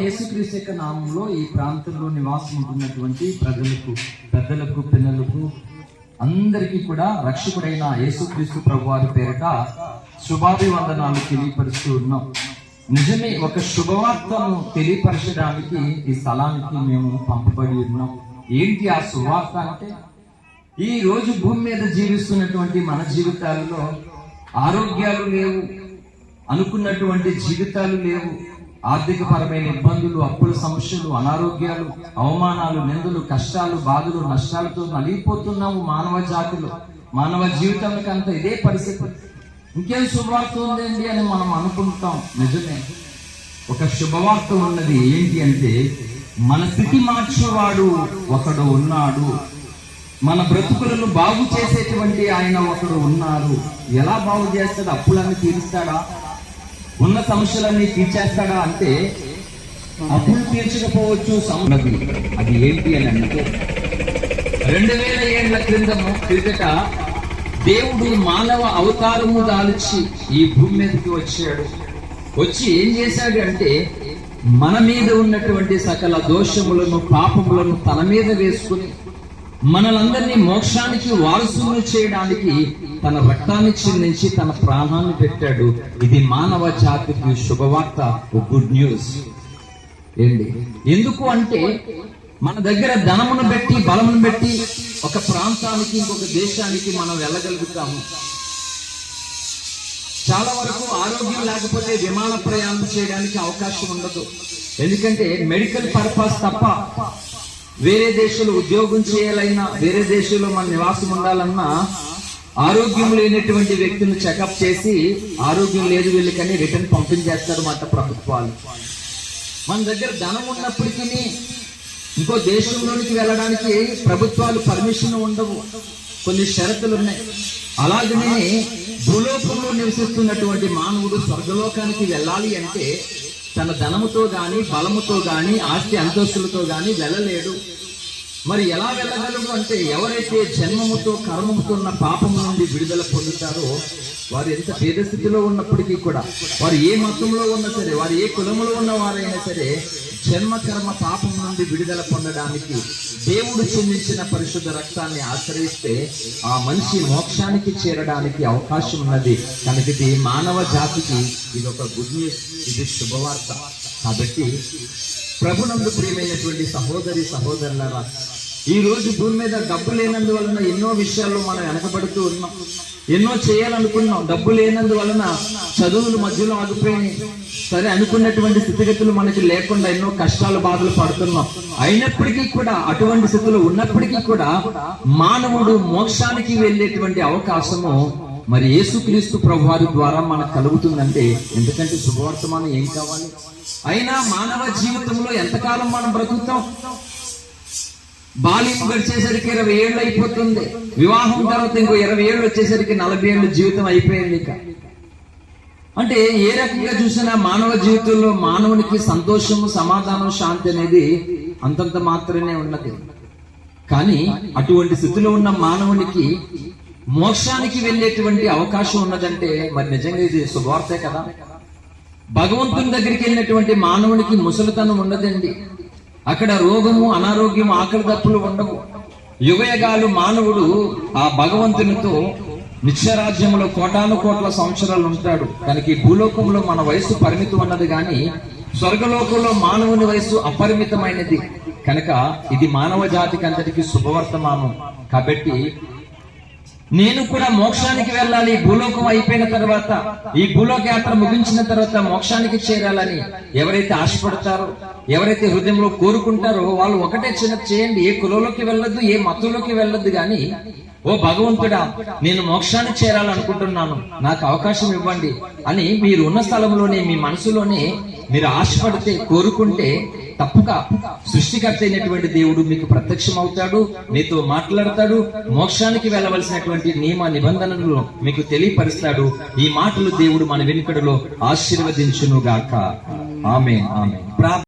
యేసుక్రీస్తు యొక్క నామంలో ఈ ప్రాంతంలో నివాసం ఉంటున్నటువంటి ప్రజలకు, పెద్దలకు, పిల్లలకు అందరికీ కూడా రక్షకుడైన యేసుక్రీస్తు ప్రభువారి పేరిట శుభాభివందనాలు తెలియపరుస్తూ ఉన్నాం. నిజమే, ఒక శుభవార్తను తెలియపరచడానికి ఈ స్థలానికి మేము పంపబడి ఉన్నాం. ఏంటి ఆ శుభవార్త అంటే, ఈ రోజు భూమి మీద జీవిస్తున్నటువంటి మన జీవితాలలో ఆరోగ్యాలు లేవు, అనుకున్నటువంటి జీవితాలు లేవు. ఆర్థిక పరమైన ఇబ్బందులు, అప్పుల సమస్యలు, అనారోగ్యాలు, అవమానాలు, నిందలు, కష్టాలు, బాధలు, నష్టాలతో నలిగిపోతున్నాము మానవ జాతిలో. మానవ జీవితానికి అంత ఇదే పరిస్థితి. ఇంకేం శుభవార్త ఉందండి అని మనం అనుకుంటాం. నిజమే, ఒక శుభవార్త ఉన్నది. ఏంటి అంటే, మన స్థితి మార్చేవాడు ఒకడు ఉన్నాడు. మన బ్రతుకులను బాగు చేసేటువంటి ఆయన ఒకడు ఉన్నారు. ఎలా బాగు చేస్తాడు? అప్పులన్నీ తీరుస్తాడా? ఉన్న సమస్యలన్నీ తీర్చేస్తాడా అంటే, అప్పులు తీర్చకపోవచ్చు. అది ఏంటి అని అంటే, 2000 ఏళ్ల క్రిందట దేవుడు మానవ అవతారము దాల్చి ఈ భూమి మీదకి వచ్చాడు. వచ్చి ఏం చేశాడు అంటే, మన మీద ఉన్నటువంటి సకల దోషములను, పాపములను తన మీద వేసుకుని మనలందరినీ మోక్షానికి వారసులు చేయడానికి తన రక్తాన్ని చిందించి తన ప్రాణాన్ని పెట్టాడు. ఇది మానవ జాతికి శుభవార్త, గుడ్ న్యూస్. ఏంటి? ఎందుకు అంటే, మన దగ్గర ధనమును పెట్టి, బలమును పెట్టి ఒక ప్రాంతానికి, ఇంకొక దేశానికి మనం వెళ్ళగలుగుతాము. చాలా వరకు ఆరోగ్యం లేకపోతే విమాన ప్రయాణం చేయడానికి అవకాశం ఉండదు. ఎందుకంటే మెడికల్ పర్పస్ తప్ప వేరే దేశంలో ఉద్యోగం చేయాలన్నా, వేరే దేశంలో మన నివాసం ఉండాలన్నా ఆరోగ్యం లేనటువంటి వ్యక్తులను చెకప్ చేసి ఆరోగ్యం లేదు వీళ్ళకని రిటర్న్ పంపించేస్తారు మాట ప్రభుత్వాలు. మన దగ్గర ధనం ఉన్నప్పటికీ ఇంకో దేశంలోనికి వెళ్ళడానికి ప్రభుత్వాలు పర్మిషన్ ఉండవు, కొన్ని షరతులు ఉన్నాయి. అలాగనే భూలోకంలో నివసిస్తున్నటువంటి మానవుడు స్వర్గలోకానికి వెళ్ళాలి అంటే తన ధనముతో గాని, బలముతో గాని, ఆస్తి అంతస్తులతో గాని వెళ్ళలేడు. మరి ఎలా వెళ్ళగలడు అంటే, ఎవరైతే జన్మముతో, కర్మముతో ఉన్న పాపము నుండి విడుదల పొందుతారో వారు ఎంత పేద స్థితిలో ఉన్నప్పటికీ కూడా, వారు ఏ మతంలో ఉన్నా సరే, వారు ఏ కులములో ఉన్న వారైనా సరే, జన్మ కర్మ పాపం నుండి విడుదల పొందడానికి దేవుడు చెందించిన పరిశుద్ధ రక్తాన్ని ఆశ్రయిస్తే ఆ మనిషి మోక్షానికి చేరడానికి అవకాశం ఉన్నది. కనుక ఇది మానవ జాతికి ఇది ఒక గుడ్ న్యూస్, ఇది శుభవార్త. కాబట్టి ప్రభునందు ప్రియమైనటువంటి సహోదరి సహోదరులారా, ఈ రోజు భూమి మీద డబ్బు లేనందువలన ఎన్నో విషయాల్లో మనం వెనకబడుతూ ఉన్నాం. ఎన్నో చేయాలనుకున్నాం, డబ్బు లేనందువలన చదువులు మధ్యలో ఆగిపోయినాయి. సరే అనుకున్నటువంటి స్థితిగతులు మనకి లేకుండా ఎన్నో కష్టాలు, బాధలు పడుతున్నాం. అయినప్పటికీ కూడా, అటువంటి స్థితిలో ఉన్నప్పటికీ కూడా మానవుడు మోక్షానికి వెళ్ళేటువంటి అవకాశము మరి యేసుక్రీస్తు ప్రభువారి ద్వారా మనకు కలుగుతుందంటే, ఎందుకంటే శుభవర్తమానం ఏం కావాలి? అయినా మానవ జీవితంలో ఎంతకాలం మనం బ్రతుకుతాం? బాల్యం గడిచేసరికి 20 ఏళ్ళు అయిపోతుంది. వివాహం తర్వాత ఇంకో 20 ఏళ్ళు వచ్చేసరికి 40 ఏళ్ళు జీవితం అయిపోయింది. ఇక అంటే ఏ రకంగా చూసినా మానవ జీవితంలో మానవునికి సంతోషము, సమాధానం, శాంతి అనేది అంతంత మాత్రమే ఉన్నది. కానీ అటువంటి స్థితిలో ఉన్న మానవునికి మోక్షానికి వెళ్ళేటువంటి అవకాశం ఉన్నదంటే మరి నిజంగా ఇది శుభవార్తే కదా. భగవంతుని దగ్గరికి వెళ్ళినటువంటి మానవునికి ముసలితనం ఉన్నదండి. అక్కడ రోగము, అనారోగ్యము, ఆకలి దప్పులు ఉండవు. యుగయుగాలు మానవుడు ఆ భగవంతునితో నిత్యరాజ్యంలో కోటాను కోట్ల సంవత్సరాలు ఉంటాడు. కనుక ఈ భూలోకంలో మన వయసు పరిమితం ఉన్నది, కానీ స్వర్గలోకంలో మానవుని వయసు అపరిమితమైనది. కనుక ఇది మానవ జాతికి అంతటికి శుభవర్తమానం. కాబట్టి నేను కూడా మోక్షానికి వెళ్ళాలి, భూలోకం అయిపోయిన తర్వాత, ఈ భూలోక యాత్ర ముగించిన తర్వాత మోక్షానికి చేరాలని ఎవరైతే ఆశపడతారో, ఎవరైతే హృదయంలో కోరుకుంటారో వాళ్ళు ఒకటే చేయండి. ఏ కులంలోకి వెళ్ళొద్దు, ఏ మతంలోకి వెళ్ళొద్దు, కానీ ఓ భగవంతుడా, నేను మోక్షానికి చేరాలనుకుంటున్నాను, నాకు అవకాశం ఇవ్వండి అని మీరు ఉన్న స్థలంలోనే, మీ మనసులోనే మీరు ఆశపడితే, కోరుకుంటే తప్పుగా సృష్టికర్త అయినటువంటి దేవుడు మీకు ప్రత్యక్షం అవుతాడు, మీతో మాట్లాడతాడు, మోక్షానికి వెళ్ళవలసినటువంటి నియమ నిబంధనలు మీకు తెలియపరుస్తాడు. ఈ మాటలు దేవుడు మన వెనుకడలో ఆశీర్వదించును గాక. ఆమేన్, ఆమేన్.